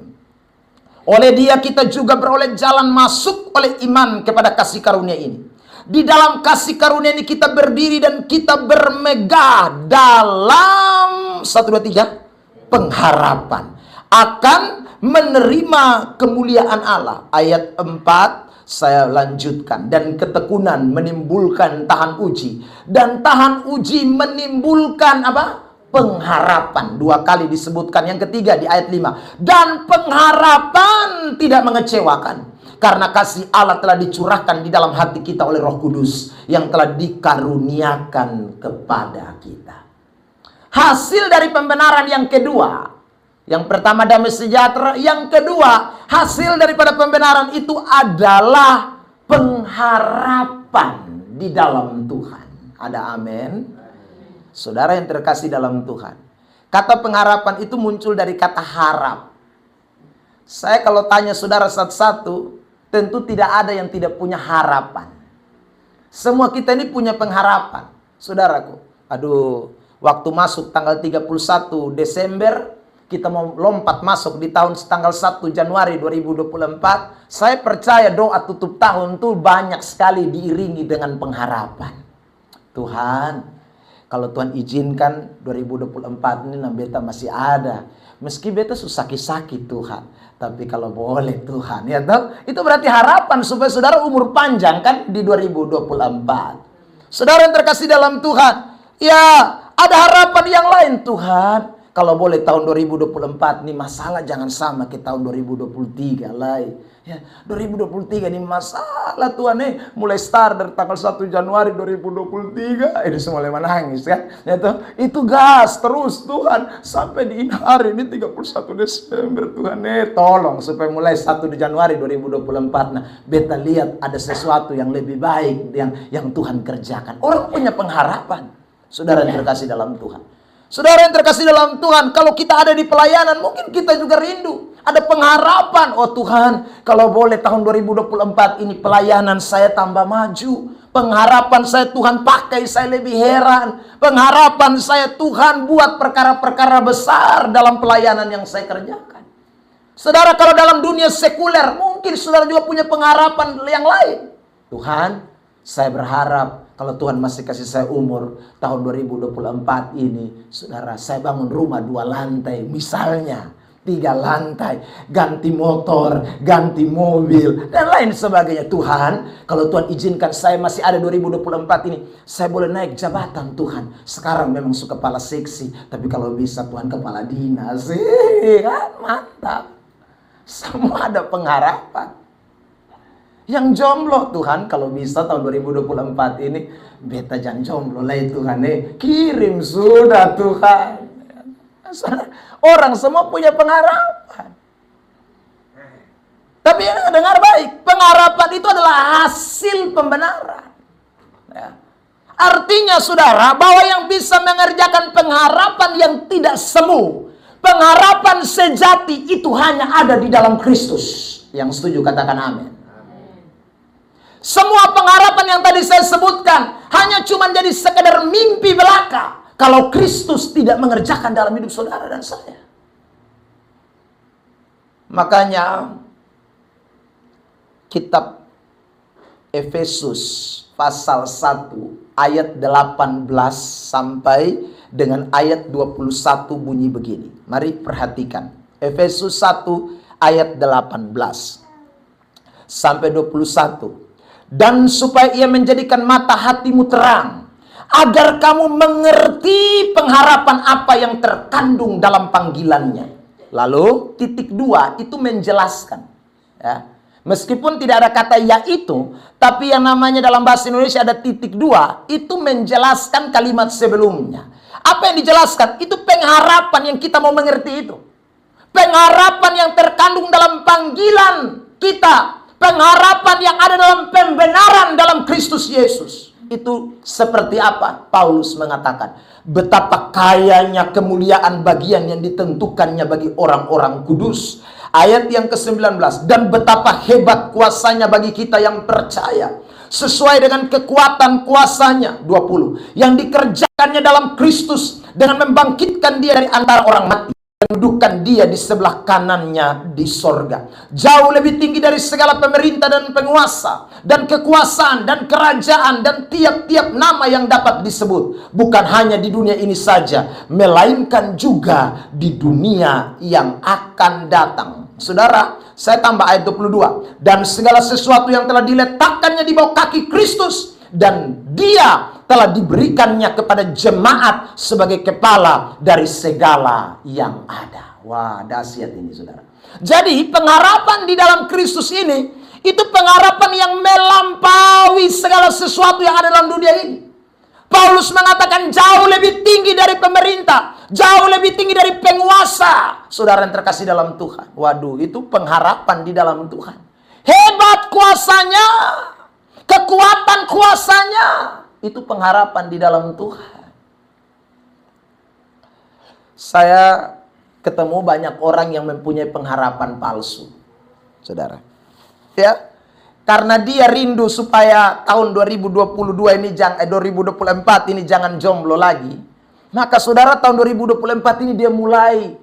Oleh Dia kita juga beroleh jalan masuk oleh iman kepada kasih karunia ini. Di dalam kasih karunia ini kita berdiri dan kita bermegah dalam 1, 2, 3 pengharapan akan menerima kemuliaan Allah. Ayat 4 saya lanjutkan. Dan ketekunan menimbulkan tahan uji. Dan tahan uji menimbulkan apa? Pengharapan. 2 kali disebutkan. Yang ketiga di ayat 5. Dan pengharapan tidak mengecewakan. Karena kasih Allah telah dicurahkan di dalam hati kita oleh Roh Kudus yang telah dikaruniakan kepada kita. Hasil dari pembenaran yang kedua. Yang pertama damai sejahtera. Yang kedua, hasil daripada pembenaran itu adalah pengharapan di dalam Tuhan. Ada amin? Saudara yang terkasih dalam Tuhan. Kata pengharapan itu muncul dari kata harap. Saya kalau tanya saudara satu-satu, tentu tidak ada yang tidak punya harapan. Semua kita ini punya pengharapan. Saudaraku, aduh, waktu masuk tanggal 31 Desember, kita mau lompat masuk di tahun tanggal 1 Januari 2024. Saya percaya doa tutup tahun itu banyak sekali diiringi dengan pengharapan. Tuhan, kalau Tuhan izinkan 2024 ini beta masih ada. Meski beta susah sakit Tuhan. Tapi kalau boleh Tuhan, ya tahu, itu berarti harapan supaya saudara umur panjang kan di 2024. Saudara yang terkasih dalam Tuhan, ya ada harapan yang lain. Tuhan, kalau boleh tahun 2024 ini masalah jangan sama ke tahun 2023 lah. Ya, 2023 ini masalah Tuhan mulai start dari tanggal 1 Januari 2023. Ini semua mulai menangis kan. Ya, itu gas terus Tuhan sampai di hari ini 31 Desember Tuhan tolong supaya mulai 1 Januari 2024 nah beta lihat ada sesuatu yang lebih baik yang Tuhan kerjakan. Orang punya pengharapan. Saudara yang terkasih dalam Tuhan. Saudara yang terkasih dalam Tuhan, kalau kita ada di pelayanan, mungkin kita juga rindu. Ada pengharapan, oh Tuhan, kalau boleh tahun 2024 ini pelayanan saya tambah maju. Pengharapan saya Tuhan pakai saya lebih heran. Pengharapan saya Tuhan buat perkara-perkara besar dalam pelayanan yang saya kerjakan. Saudara, kalau dalam dunia sekuler, mungkin saudara juga punya pengharapan yang lain. Tuhan, saya berharap kalau Tuhan masih kasih saya umur tahun 2024 ini, saudara, saya bangun rumah 2 lantai misalnya. 3 lantai, ganti motor, ganti mobil, dan lain sebagainya. Tuhan, kalau Tuhan izinkan saya masih ada 2024 ini, saya boleh naik jabatan Tuhan. Sekarang memang suka kepala seksi, tapi kalau bisa Tuhan kepala dinas. Kan mantap. Semua ada pengharapan. Yang jomblo, Tuhan kalau bisa tahun 2024 ini, beta jangan jomblo lah Tuhan. Kirim sudah Tuhan. Orang semua punya pengharapan. Tapi yang dengar baik, pengharapan itu adalah hasil pembenaran. Ya. Artinya saudara, bahwa yang bisa mengerjakan pengharapan yang tidak semu, pengharapan sejati itu hanya ada di dalam Kristus. Yang setuju katakan amin. Semua pengharapan yang tadi saya sebutkan hanya cuma jadi sekedar mimpi belaka kalau Kristus tidak mengerjakan dalam hidup saudara dan saya. Makanya kitab Efesus pasal 1 ayat 18 sampai dengan ayat 21 bunyi begini. Mari perhatikan. Efesus 1 ayat 18 sampai 21. Dan supaya ia menjadikan mata hatimu terang, agar kamu mengerti pengharapan apa yang terkandung dalam panggilannya. Lalu titik 2 itu menjelaskan, ya. Meskipun tidak ada kata yaitu, tapi yang namanya dalam bahasa Indonesia ada titik 2, itu menjelaskan kalimat sebelumnya. Apa yang dijelaskan? Itu pengharapan yang kita mau mengerti itu. Pengharapan yang terkandung dalam panggilan kita. Pengharapan yang ada dalam pembenaran dalam Kristus Yesus. Itu seperti apa? Paulus mengatakan, betapa kayanya kemuliaan bagian yang ditentukannya bagi orang-orang kudus. Ayat yang ke-19, dan betapa hebat kuasanya bagi kita yang percaya, sesuai dengan kekuatan kuasanya. 20, yang dikerjakannya dalam Kristus dengan membangkitkan dia dari antara orang mati, mendudukan dia di sebelah kanannya di sorga, jauh lebih tinggi dari segala pemerintah dan penguasa dan kekuasaan dan kerajaan dan tiap-tiap nama yang dapat disebut, bukan hanya di dunia ini saja, melainkan juga di dunia yang akan datang. Saudara, saya tambah ayat 22, dan segala sesuatu yang telah diletakkannya di bawah kaki Kristus, dan dia telah diberikannya kepada jemaat sebagai kepala dari segala yang ada. Wah, dahsyat ini saudara. Jadi pengharapan di dalam Kristus ini, itu pengharapan yang melampaui segala sesuatu yang ada dalam dunia ini. Paulus mengatakan jauh lebih tinggi dari pemerintah, jauh lebih tinggi dari penguasa. Saudara yang terkasih dalam Tuhan. Waduh, itu pengharapan di dalam Tuhan. Hebat kuasanya, kekuatan kuasanya. Itu pengharapan di dalam Tuhan. Saya ketemu banyak orang yang mempunyai pengharapan palsu, saudara. Ya, karena dia rindu supaya tahun 2022 ini 2024 ini jangan jomblo lagi. Maka saudara, tahun 2024 ini dia mulai,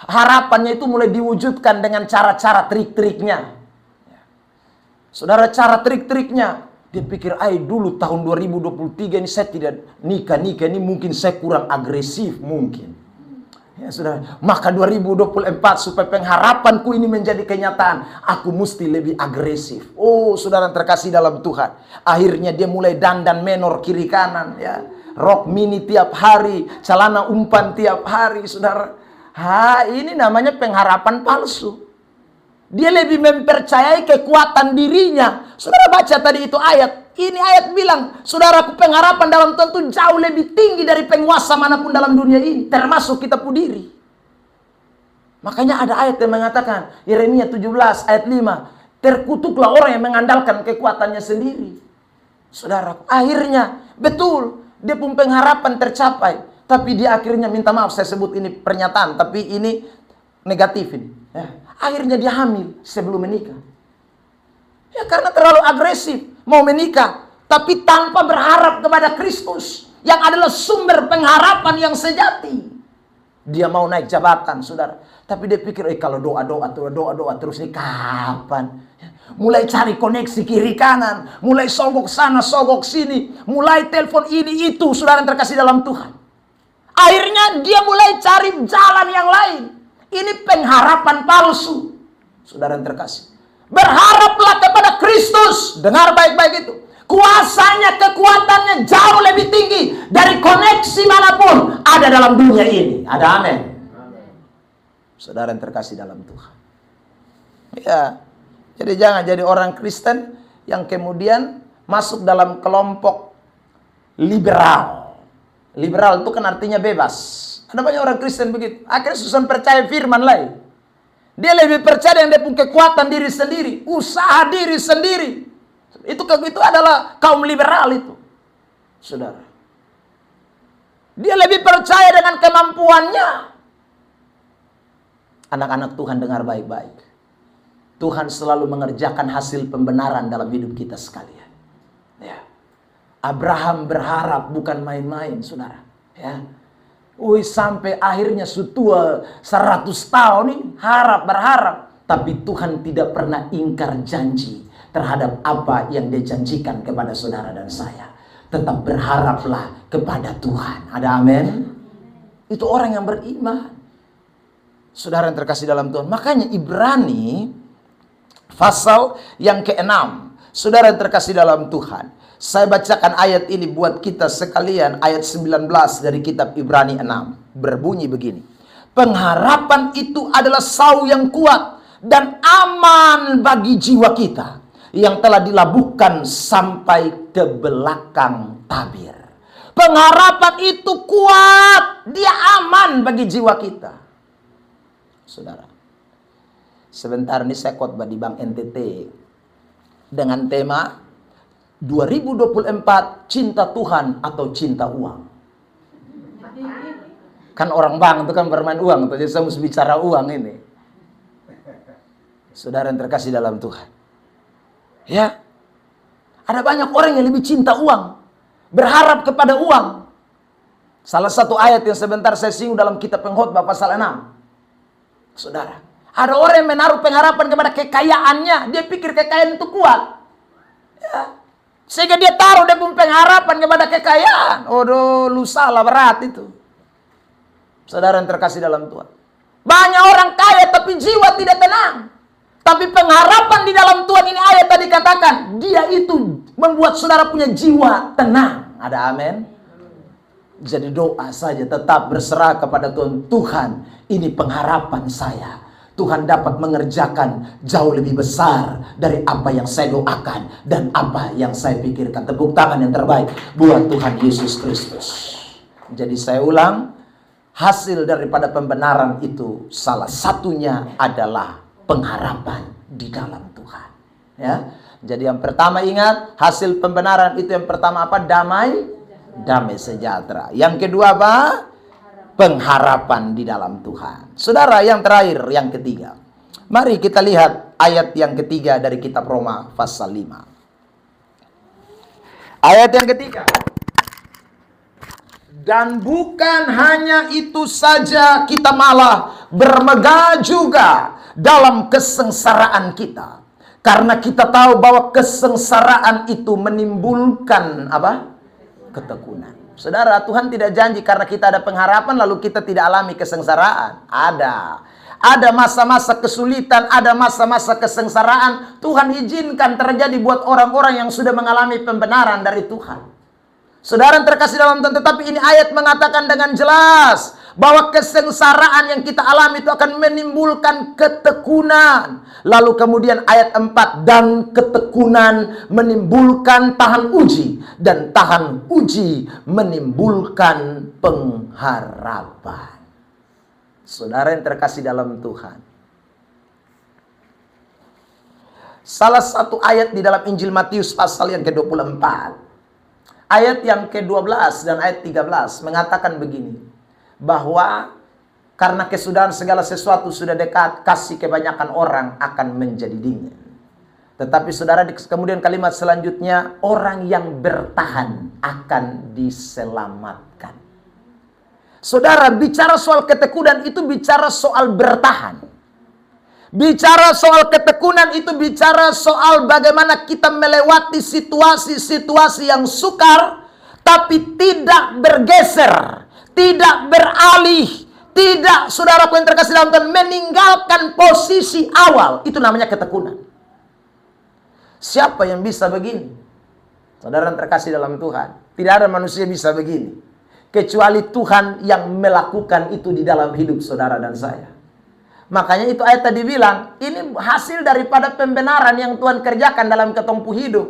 harapannya itu mulai diwujudkan dengan cara-cara trik-triknya. Saudara, cara trik-triknya, dia pikir, dulu tahun 2023 ini saya tidak nikah ini mungkin saya kurang agresif mungkin. Ya saudara, maka 2024 supaya pengharapanku ini menjadi kenyataan, aku mesti lebih agresif. Oh saudara terkasih dalam Tuhan, akhirnya dia mulai dandan menor kiri kanan, ya, rok mini tiap hari, celana umpan tiap hari, saudara. Ini namanya pengharapan palsu. Dia lebih mempercayai kekuatan dirinya. Saudara baca tadi itu ayat. Ini ayat bilang, saudaraku, pengharapan dalam Tuhan itu jauh lebih tinggi dari penguasa manapun dalam dunia ini, termasuk kita pun diri. Makanya ada ayat yang mengatakan, Yeremia 17 ayat 5, terkutuklah orang yang mengandalkan kekuatannya sendiri. Saudaraku, akhirnya betul dia pun pengharapan tercapai, tapi dia akhirnya, minta maaf saya sebut ini pernyataan, tapi ini negatif ini. Ya. Akhirnya dia hamil sebelum menikah. Ya karena terlalu agresif mau menikah, tapi tanpa berharap kepada Kristus yang adalah sumber pengharapan yang sejati. Dia mau naik jabatan, saudara, tapi dia pikir, kalau doa terus ini kapan? Mulai cari koneksi kiri kanan, mulai sogok sana sogok sini, mulai telepon ini itu, saudara yang terkasih dalam Tuhan. Akhirnya dia mulai cari jalan yang lain. Ini pengharapan palsu. Saudara yang terkasih, berharaplah kepada Kristus. Dengar baik-baik itu. Kuasanya, kekuatannya jauh lebih tinggi dari koneksi manapun ada dalam dunia ini. Ada amin. Saudara yang terkasih dalam Tuhan. Ya, jadi jangan jadi orang Kristen yang kemudian masuk dalam kelompok liberal. Liberal itu kan artinya bebas. Ada banyak orang Kristen begitu. Akhirnya susah percaya firman lain. Dia lebih percaya yang dia punya kekuatan diri sendiri, usaha diri sendiri. Itu adalah kaum liberal itu, saudara. Dia lebih percaya dengan kemampuannya. Anak-anak Tuhan, dengar baik-baik. Tuhan selalu mengerjakan hasil pembenaran dalam hidup kita sekalian. Ya. Abraham berharap bukan main-main, saudara. Ya. Sampai akhirnya sutua 100 tahun ini berharap. Tapi Tuhan tidak pernah ingkar janji terhadap apa yang dia janjikan kepada saudara dan saya. Tetap berharaplah kepada Tuhan. Ada amin? Itu orang yang beriman. Saudara yang terkasih dalam Tuhan. Makanya Ibrani pasal yang ke-6. Saudara yang terkasih dalam Tuhan. Saya bacakan ayat ini buat kita sekalian. Ayat 19 dari kitab Ibrani 6. Berbunyi begini. Pengharapan itu adalah sau yang kuat dan aman bagi jiwa kita, yang telah dilabuhkan sampai ke belakang tabir. Pengharapan itu kuat. Dia aman bagi jiwa kita. Saudara. Sebentar ini saya khotbah di Bank NTT. Dengan tema 2024 cinta Tuhan atau cinta uang. Kan orang bank itu kan bermain uang, jadi saya mesti bicara uang ini. Saudara yang terkasih dalam Tuhan. Ya. Ada banyak orang yang lebih cinta uang, berharap kepada uang. Salah satu ayat yang sebentar saya singgung dalam kitab Pengkhotbah pasal 6. Saudara, ada orang yang menaruh pengharapan kepada kekayaannya, dia pikir kekayaan itu kuat. Ya. Sehingga dia taruh dia pun pengharapan kepada kekayaan. Lu salah, berat itu. Saudara yang terkasih dalam Tuhan. Banyak orang kaya tapi jiwa tidak tenang. Tapi pengharapan di dalam Tuhan ini, ayat tadi katakan, dia itu membuat saudara punya jiwa tenang. Ada amin? Jadi doa saja, tetap berserah kepada Tuhan. Tuhan, ini pengharapan saya. Tuhan dapat mengerjakan jauh lebih besar dari apa yang saya doakan dan apa yang saya pikirkan. Tepuk tangan yang terbaik buat Tuhan Yesus Kristus. Jadi saya ulang, hasil daripada pembenaran itu salah satunya adalah pengharapan di dalam Tuhan. Ya. Jadi yang pertama ingat, hasil pembenaran itu yang pertama apa? Damai sejahtera. Yang kedua apa? Pengharapan di dalam Tuhan. Saudara, yang terakhir, yang ketiga. Mari kita lihat ayat yang ketiga dari kitab Roma pasal 5. Ayat yang ketiga. Dan bukan hanya itu saja, kita malah bermegah juga dalam kesengsaraan kita. Karena kita tahu bahwa kesengsaraan itu menimbulkan apa? Ketekunan. Saudara, Tuhan tidak janji karena kita ada pengharapan lalu kita tidak alami kesengsaraan. Ada masa-masa kesulitan, ada masa-masa kesengsaraan. Tuhan izinkan terjadi buat orang-orang yang sudah mengalami pembenaran dari Tuhan. Saudara yang terkasih dalam Tuhan, tetapi ini ayat mengatakan dengan jelas bahwa kesengsaraan yang kita alami itu akan menimbulkan ketekunan. Lalu kemudian ayat 4, dan ketekunan menimbulkan tahan uji, dan tahan uji menimbulkan pengharapan. Saudara yang terkasih dalam Tuhan, salah satu ayat di dalam Injil Matius pasal yang ke-24, ayat yang ke-12 dan ayat 13 mengatakan begini, bahwa karena kesudahan segala sesuatu sudah dekat, kasih kebanyakan orang akan menjadi dingin. Tetapi saudara, kemudian kalimat selanjutnya, orang yang bertahan akan diselamatkan. Saudara, bicara soal ketekunan itu bicara soal bertahan. Bicara soal ketekunan itu bicara soal bagaimana kita melewati situasi-situasi yang sukar, tapi tidak bergeser, tidak beralih, tidak, saudaraku yang terkasih dalam Tuhan, meninggalkan posisi awal, itu namanya ketekunan. Siapa yang bisa begini? Saudara yang terkasih dalam Tuhan, tidak ada manusia bisa begini, kecuali Tuhan yang melakukan itu di dalam hidup saudara dan saya. Makanya itu ayat tadi bilang, ini hasil daripada pembenaran yang Tuhan kerjakan dalam ketompu hidup.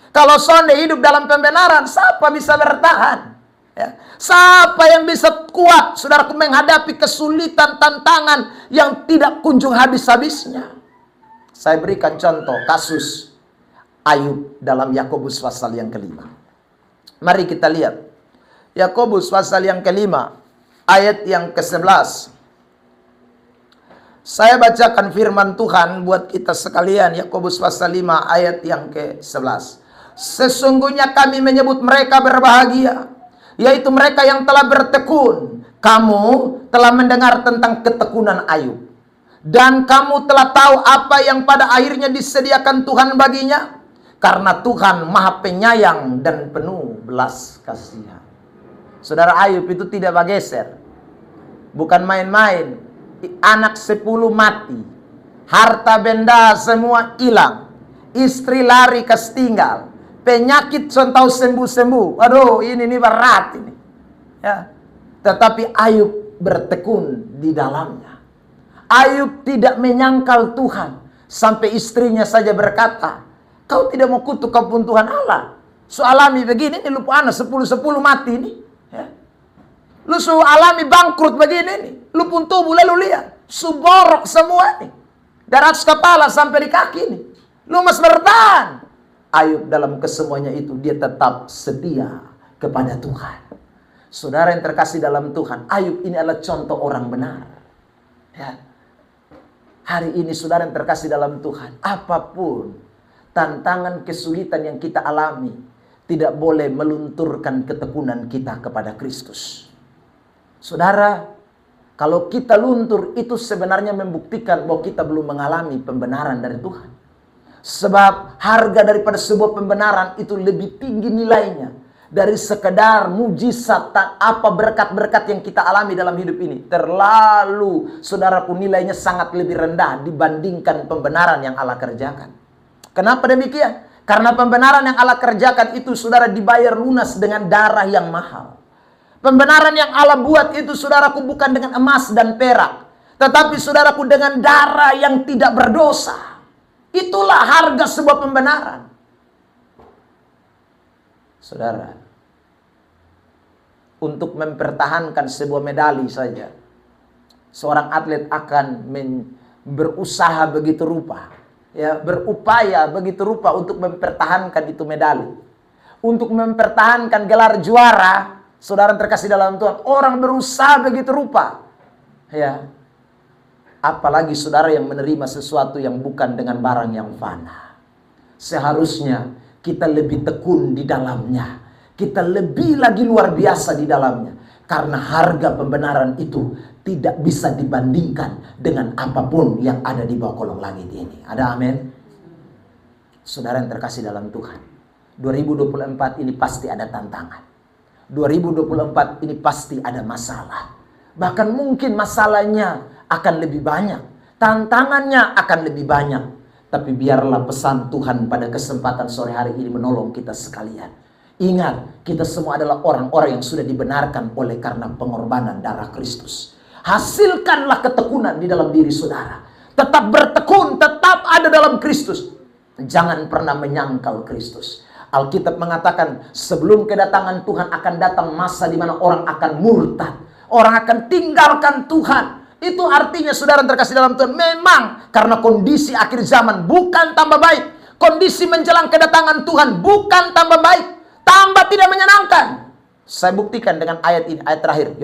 Kalau sonde hidup dalam pembenaran, siapa bisa bertahan? Ya. Siapa yang bisa kuat, saudaraku, menghadapi kesulitan, tantangan yang tidak kunjung habis-habisnya? Saya berikan contoh kasus Ayub dalam Yakobus pasal yang kelima. Mari kita lihat. Yakobus pasal yang kelima, ayat yang ke-11. Saya bacakan firman Tuhan buat kita sekalian. Yakobus pasal 5 ayat yang ke-11. Sesungguhnya kami menyebut mereka berbahagia, yaitu mereka yang telah bertekun. Kamu telah mendengar tentang ketekunan Ayub, dan kamu telah tahu apa yang pada akhirnya disediakan Tuhan baginya, karena Tuhan maha penyayang dan penuh belas kasihan. Saudara, Ayub itu tidak bergeser, bukan main-main. Anak 10 mati, harta benda semua hilang, istri lari ketinggal, penyakit tahu sembuh-sembuh. Aduh, ini berat ini. Ya. Tetapi Ayub bertekun di dalamnya. Ayub tidak menyangkal Tuhan. Sampai istrinya saja berkata, kau tidak mau kutuk kau pun Tuhan Allah. So alami begini, ini lu anak 10 mati ini. Ya. Lu so alami bangkrut begini nih. Lu pun tubuh lalu lihat. Suborok semua nih. Dari atas kepala sampai di kaki nih. Lu masih bertahan. Ayub dalam kesemuanya itu dia tetap setia kepada Tuhan. Saudara yang terkasih dalam Tuhan, Ayub ini adalah contoh orang benar. Ya. Hari ini saudara yang terkasih dalam Tuhan, apapun tantangan kesulitan yang kita alami, tidak boleh melunturkan ketekunan kita kepada Kristus. Saudara, kalau kita luntur, itu sebenarnya membuktikan bahwa kita belum mengalami pembenaran dari Tuhan. Sebab harga daripada sebuah pembenaran itu lebih tinggi nilainya dari sekedar mujizat, apa berkat-berkat yang kita alami dalam hidup ini. Terlalu, saudaraku, nilainya sangat lebih rendah dibandingkan pembenaran yang Allah kerjakan. Kenapa demikian? Karena pembenaran yang Allah kerjakan itu, saudara, dibayar lunas dengan darah yang mahal. Pembenaran yang Allah buat itu, saudaraku, bukan dengan emas dan perak, tetapi saudaraku dengan darah yang tidak berdosa. Itulah harga sebuah pembenaran. Saudara, untuk mempertahankan sebuah medali saja, seorang atlet akan berusaha begitu rupa, ya, berupaya begitu rupa untuk mempertahankan itu medali. Untuk mempertahankan gelar juara, saudara terkasih dalam Tuhan, orang berusaha begitu rupa. Ya. Apalagi saudara yang menerima sesuatu yang bukan dengan barang yang fana. Seharusnya kita lebih tekun di dalamnya. Kita lebih lagi luar biasa di dalamnya. Karena harga pembenaran itu tidak bisa dibandingkan dengan apapun yang ada di bawah kolong langit ini. Ada amin? Saudara yang terkasih dalam Tuhan, 2024 ini pasti ada tantangan. 2024 ini pasti ada masalah. Bahkan mungkin masalahnya akan lebih banyak, tantangannya akan lebih banyak. Tapi biarlah pesan Tuhan pada kesempatan sore hari ini menolong kita sekalian. Ingat, kita semua adalah orang-orang yang sudah dibenarkan oleh karena pengorbanan darah Kristus. Hasilkanlah ketekunan di dalam diri saudara. Tetap bertekun, tetap ada dalam Kristus. Jangan pernah menyangkal Kristus. Alkitab mengatakan sebelum kedatangan Tuhan akan datang masa di mana orang akan murtad. Orang akan tinggalkan Tuhan. Itu artinya saudara terkasih dalam Tuhan, memang karena kondisi akhir zaman bukan tambah baik. Kondisi menjelang kedatangan Tuhan bukan tambah baik, tambah tidak menyenangkan. Saya buktikan dengan ayat ini, ayat terakhir,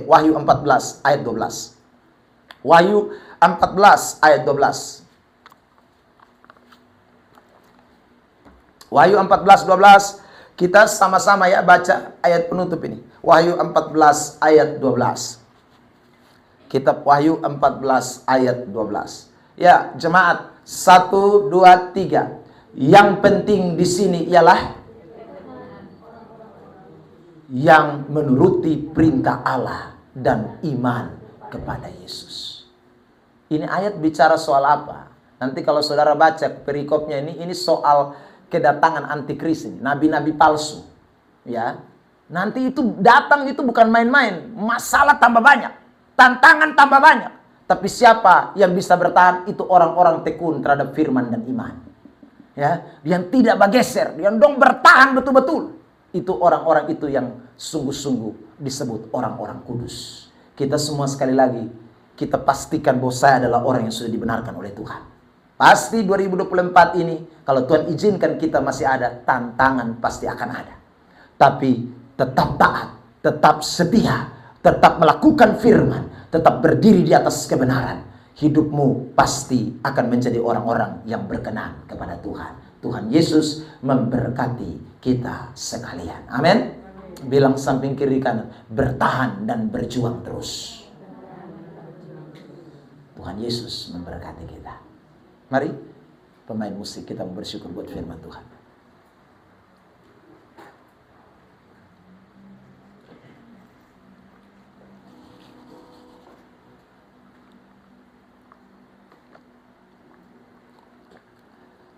Wahyu 14 ayat 12. Wahyu 14 ayat 12. Wahyu 14:12, kita sama-sama ya baca ayat penutup ini. Wahyu 14 ayat 12. Kitab Wahyu 14 ayat 12. Ya, jemaat, 1, 2, 3. Yang penting di sini ialah yang menuruti perintah Allah dan iman kepada Yesus. Ini ayat bicara soal apa? Nanti kalau saudara baca perikopnya ini soal kedatangan antikris ini, nabi-nabi palsu. Ya. Nanti itu datang itu bukan main-main, masalah tambah banyak, tantangan tambah banyak. Tapi siapa yang bisa bertahan itu orang-orang tekun terhadap firman dan iman. Ya, yang tidak bergeser, yang dong bertahan betul-betul. Itu orang-orang itu yang sungguh-sungguh disebut orang-orang kudus. Kita semua sekali lagi, kita pastikan bahwa saya adalah orang yang sudah dibenarkan oleh Tuhan. Pasti 2024 ini, kalau Tuhan izinkan kita masih ada, tantangan pasti akan ada. Tapi tetap taat, tetap setia, tetap melakukan firman, tetap berdiri di atas kebenaran. Hidupmu pasti akan menjadi orang-orang yang berkenan kepada Tuhan. Tuhan Yesus memberkati kita sekalian. Amin. Bilang samping kiri kanan, bertahan dan berjuang terus. Tuhan Yesus memberkati kita. Mari pemain musik kita bersyukur buat firman Tuhan.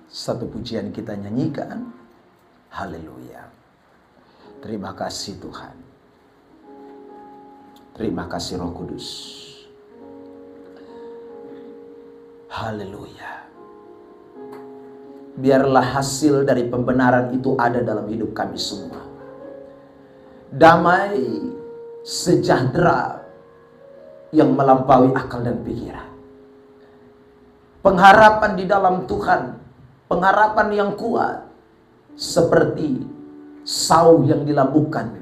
Satu pujian kita nyanyikan. Haleluya. Terima kasih Tuhan. Terima kasih Roh Kudus. Haleluya. Biarlah hasil dari pembenaran itu ada dalam hidup kami semua. Damai, sejahtera yang melampaui akal dan pikiran. Pengharapan di dalam Tuhan. Pengharapan yang kuat seperti sau yang dilabuhkan